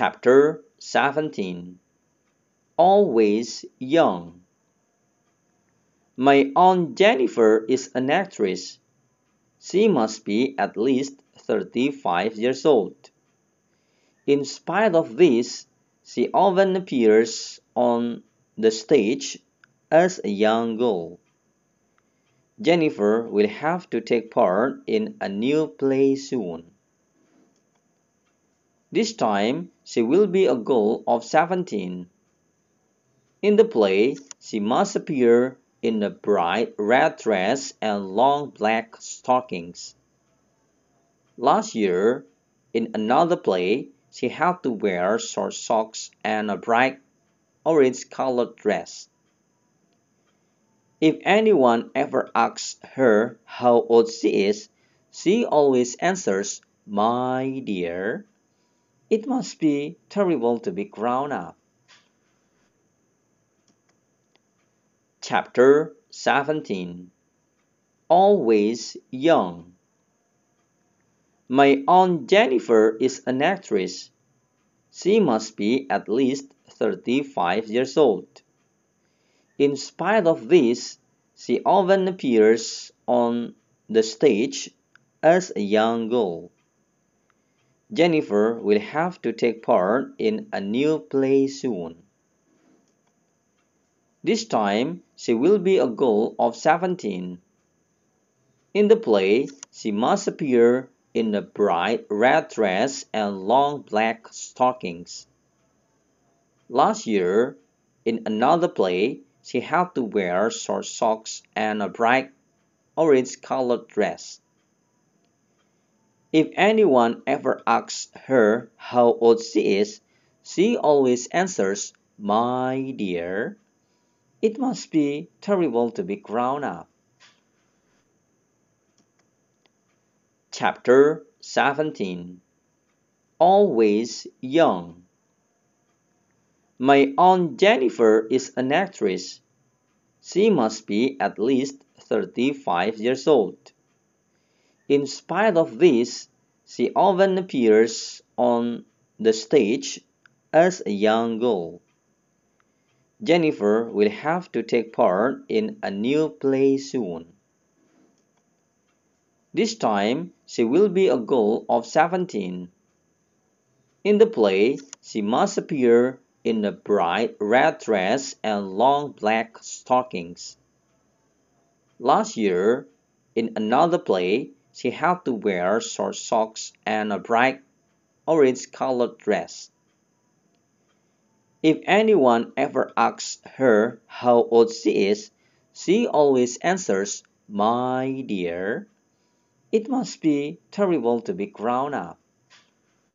Chapter 17 Always Young. My Aunt Jennifer is an actress. She must be at least 35 years old. In spite of this, she often appears on the stage as a young girl. Jennifer will have to take part in a new play soon. This time, she will be a girl of 17. In the play, she must appear in a bright red dress and long black stockings. Last year, in another play, she had to wear short socks and a bright orange-colored dress. If anyone ever asks her how old she is, she always answers, "My dear." It must be terrible to be grown up. Chapter 17 Always Young. My Aunt Jennifer is an actress. She must be at least 35 years old. In spite of this, she often appears on the stage as a young girl. Jennifer will have to take part in a new play soon. This time, she will be a girl of 17. In the play, she must appear in a bright red dress and long black stockings. Last year, in another play, she had to wear short socks and a bright orange-colored dress. If anyone ever asks her how old she is, she always answers, "My dear." It must be terrible to be grown up. Chapter 17 Always Young. My Aunt Jennifer is an actress. She must be at least 35 years old. In spite of this, she often appears on the stage as a young girl. Jennifer will have to take part in a new play soon. This time, she will be a girl of 17. In the play, she must appear in a bright red dress and long black stockings. Last year, in another play, she had to wear short socks and a bright orange-colored dress. If anyone ever asks her how old she is, she always answers, "My dear." It must be terrible to be grown up.